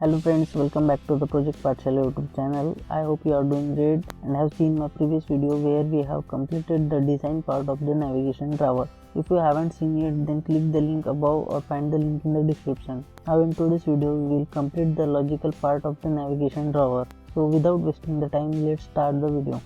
Hello friends, welcome back to the Project Pathshala YouTube channel. I hope you are doing great and have seen my previous video where we have completed the design part of the navigation drawer. If you haven't seen it, then click the link above or find the link in the description. Now in today's video, we will complete the logical part of the navigation drawer. So without wasting the time, let's start the video.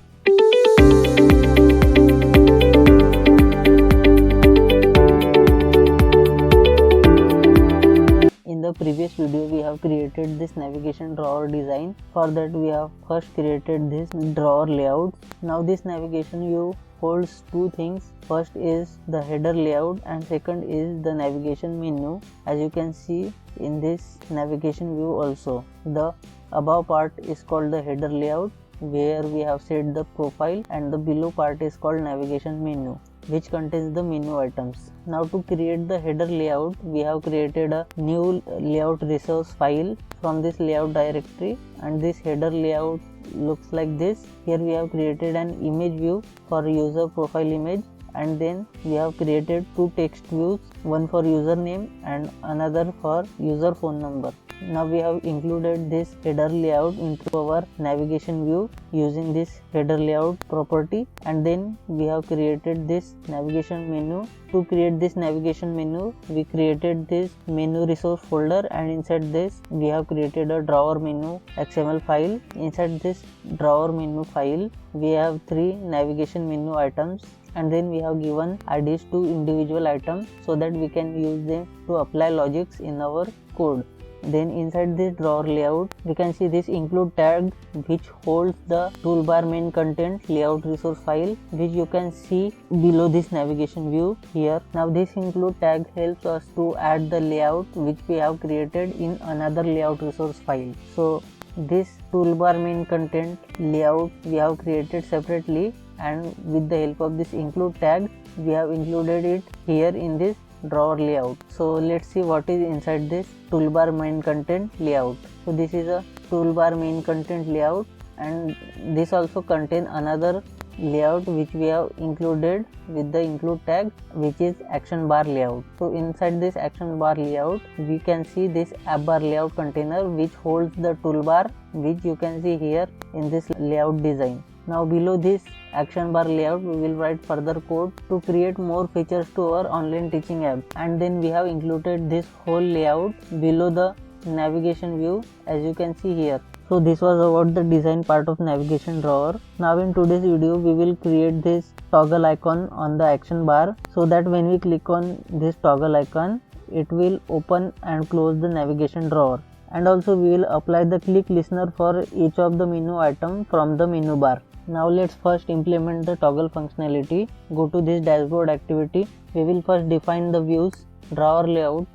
In the previous video we have created this navigation drawer design. For that we have first created this drawer layout. Now this navigation view holds two things. First is the header layout and second is the navigation menu. As you can see in this navigation view also, the above part is called the header layout where we have set the profile, and the below part is called navigation menu, which contains the menu items. Now to create the header layout, we have created a new layout resource file from this layout directory, and this header layout looks like this. Here we have created an image view for user profile image, and then we have created two text views, one for username and another for user phone number. Now we have included this header layout into our navigation view using this header layout property, and then we have created this navigation menu. To create this navigation menu, we created this menu resource folder, and inside this we have created a drawer menu XML file. Inside this drawer menu file we have three navigation menu items, and then we have given IDs to individual items so that we can use them to apply logics in our code. Then inside this drawer layout we can see this include tag, which holds the toolbar main content layout resource file, which you can see below this navigation view here. Now this include tag helps us to add the layout which we have created in another layout resource file. So this toolbar main content layout we have created separately, and with the help of this include tag we have included it here in this drawer layout. So let's see what is inside this toolbar main content layout. So this is a toolbar main content layout, and this also contain another layout which we have included with the include tag, which is action bar layout. So inside this action bar layout we can see this app bar layout container which holds the toolbar, which you can see here in this layout design. Now below this action bar layout we will write further code to create more features to our online teaching app, and then we have included this whole layout below the navigation view, as you can see here. So this was about the design part of navigation drawer. Now in today's video we will create this toggle icon on the action bar, so that when we click on this toggle icon it will open and close the navigation drawer. And also we will apply the click listener for each of the menu item from the menu bar. Now let's first implement the toggle functionality. Go to this dashboard activity. We will first define the views: drawer layout,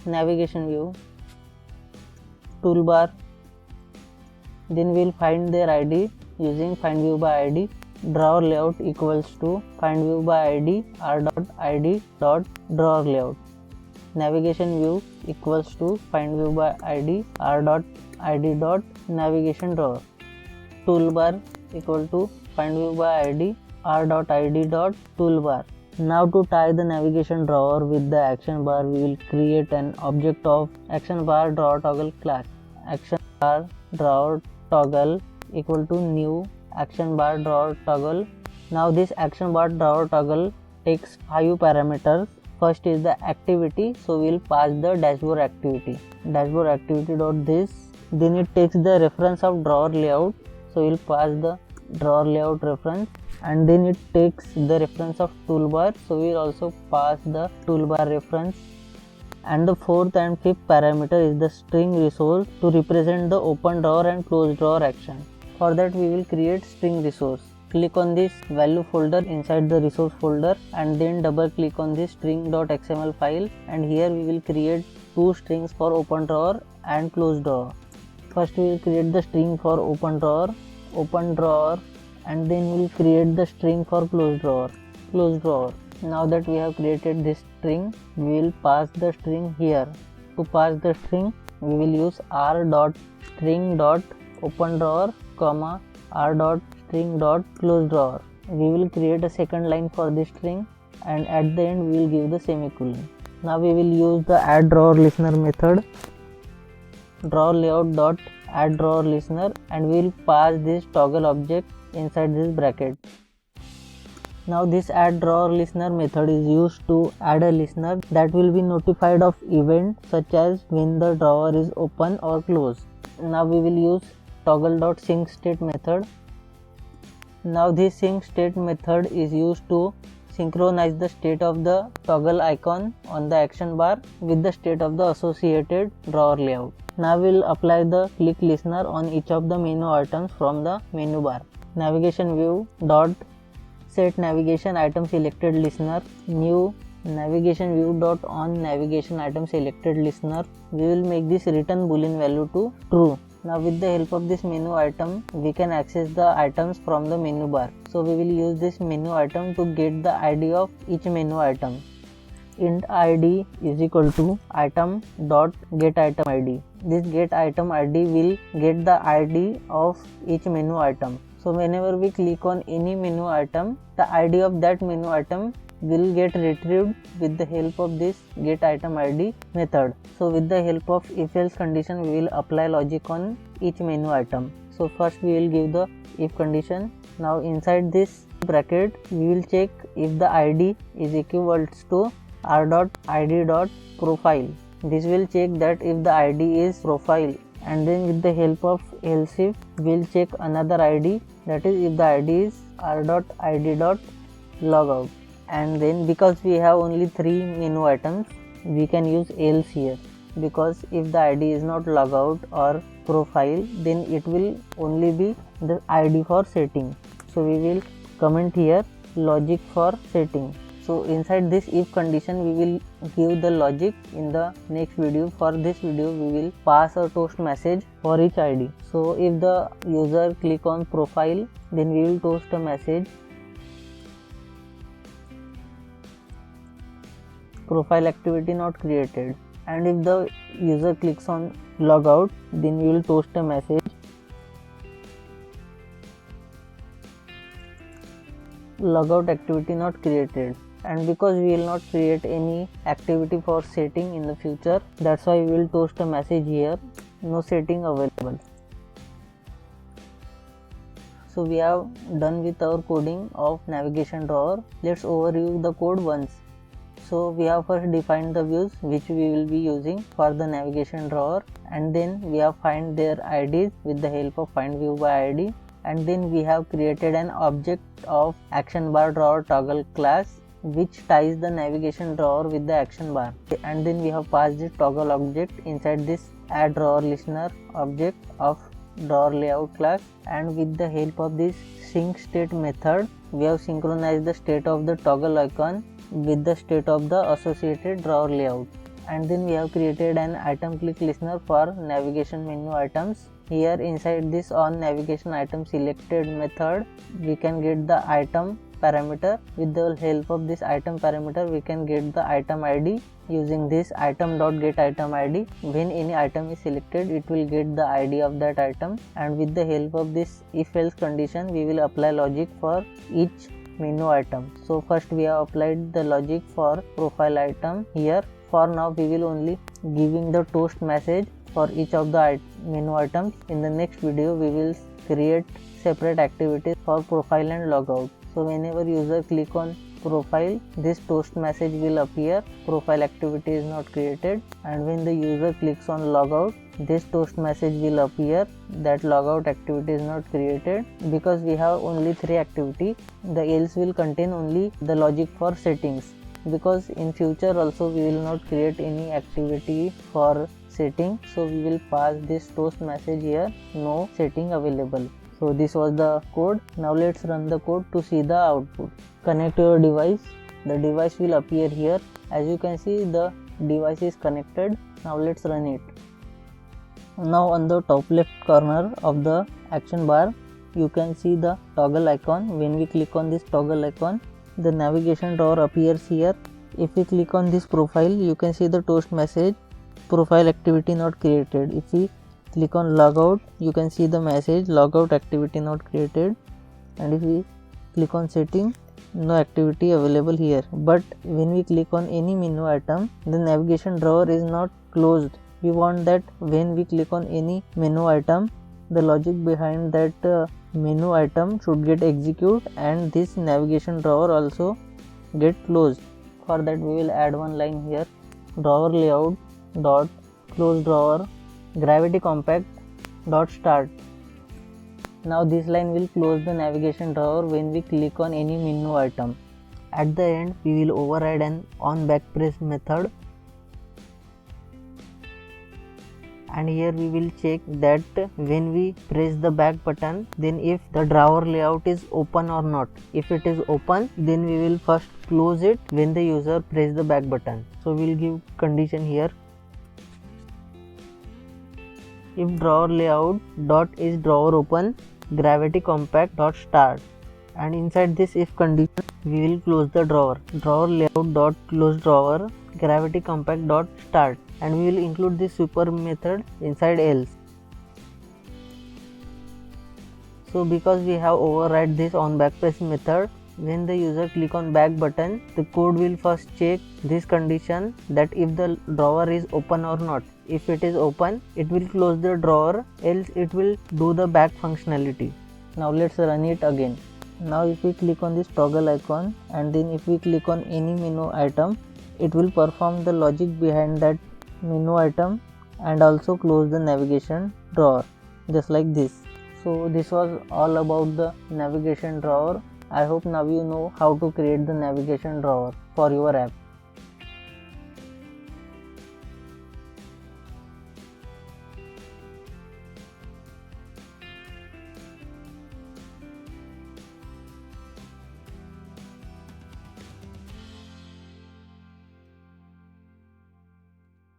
navigation view, toolbar. Then we will find their ID using find view by ID. Drawer layout equals to find view by ID r.id dot drawer layout. Navigation view equals to find view by ID r.id dot navigation drawer. Toolbar equal to find view by ID r.id dot toolbar. Now to tie the navigation drawer with the action bar, we will create an object of action bar drawer toggle class. Action bar drawer toggle equal to new action bar drawer toggle. Now this action bar drawer toggle takes 5 parameters. First is the activity, so we will pass the dashboard activity dot this. Then it takes the reference of drawer layout, so we will pass the drawer layout reference, and then it takes the reference of toolbar, so we will also pass the toolbar reference. And the fourth and fifth parameter is the string resource to represent the open drawer and close drawer action. For that we will create string resource. Click on this value folder inside the resource folder, and then double click on this string.xml file, and here we will create two strings for open drawer and close drawer. First we will create the string for open drawer, and then we will create the string for close drawer. Now that we have created this string, we will pass the string here. To pass the string we will use r.string.open drawer, r.string.close drawer. We will create a second line for this string, and at the end we will give the semicolon. Now we will use the add drawer listener method drawer layout dot add drawer listener, and we will pass this toggle object inside this bracket. Now this add drawer listener method is used to add a listener that will be notified of event such as when the drawer is open or closed. Now we will use toggle.syncState method. Now this syncState method is used to synchronize the state of the toggle icon on the action bar with the state of the associated drawer layout. Now we will apply the click listener on each of the menu items from the menu bar. Navigation view dot set navigation item selected listener, new navigation view dot on navigation item selected listener. We will make this return boolean value to true. Now with the help of this menu item, we can access the items from the menu bar. So we will use this menu item to get the ID of each menu item. Int id is equal to item dot get item id. This get item id will get the ID of each menu item. So whenever we click on any menu item, the ID of that menu item will get retrieved with the help of this get item id method. So with the help of if else condition, we will apply logic on each menu item. So first we will give the if condition. Now inside this bracket, we will check if the id is equals to r.id.profile. This will check that if the id is profile, and then with the help of else if, we will check another id, that is if the id is r.id.logout. And then because we have only 3 menu items, we can use else here, because if the id is not logout or profile, then it will only be the id for setting. So we will comment here logic for setting. So inside this if condition, we will give the logic in the next video. For this video, we will pass a toast message for each id. So if the user click on profile, then we will toast a message profile activity not created. And if the user clicks on logout, then we will toast a message logout activity not created. And because we will not create any activity for setting in the future, that's why we will toast a message here, no setting available. So we have done with our coding of navigation drawer. Let's overview the code once. So we have first defined the views which we will be using for the navigation drawer, and then we have find their IDs with the help of find view by ID, and then we have created an object of action bar drawer toggle class which ties the navigation drawer with the action bar, and then we have passed the toggle object inside this add drawer listener object of drawer layout class, and with the help of this syncState method, we have synchronized the state of the toggle icon with the state of the associated drawer layout. And then we have created an item click listener for navigation menu items. Here inside this on navigation item selected method, we can get the item parameter. With the help of this item parameter, we can get the item ID using this item.getItemId. When any item is selected, it will get the ID of that item, and with the help of this if else condition, we will apply logic for each menu item. So first we have applied the logic for profile item here. For now we will only giving the toast message for each of the menu items. In the next video we will create separate activities for profile and logout. So whenever user click on profile, this toast message will appear, profile activity is not created, and when the user clicks on logout, this toast message will appear that logout activity is not created. Because we have only 3 activity, the else will contain only the logic for settings, because in future also we will not create any activity for setting, so we will pass this toast message here, no setting available. So this was the code. Now let's run the code to see the output. Connect your device. The device will appear here. As you can see, the device is connected. Now let's run it. Now on the top left corner of the action bar, you can see the toggle icon. When we click on this toggle icon, the navigation drawer appears here. If we click on this profile, you can see the toast message, profile activity not created. If we click on logout, you can see the message, logout activity not created. And if we click on setting, no activity available here. But when we click on any menu item, the navigation drawer is not closed. We want that when we click on any menu item, the logic behind that menu item should get executed and this navigation drawer also get closed. For that we will add one line here, drawer layout dot close drawer gravity compact dot start. Now this line will close the navigation drawer when we click on any menu item. At the end we will override an on back press method, and here we will check that when we press the back button, then if the drawer layout is open or not. If it is open, then we will first close it when the user press the back button. So we will give condition here, if drawer layout dot is drawer open gravity compact dot start, and inside this if condition we will close the drawer layout dot close drawer gravity compact dot start, and we will include this super method inside else. So because we have override this on back press method, when the user click on back button, the code will first check this condition that if the drawer is open or not. If it is open, it will close the drawer, else it will do the back functionality. Now let's run it again. Now if we click on this toggle icon and then if we click on any menu item, it will perform the logic behind that menu item and also close the navigation drawer just like this. So this was all about the navigation drawer. I hope now you know how to create the navigation drawer for your app.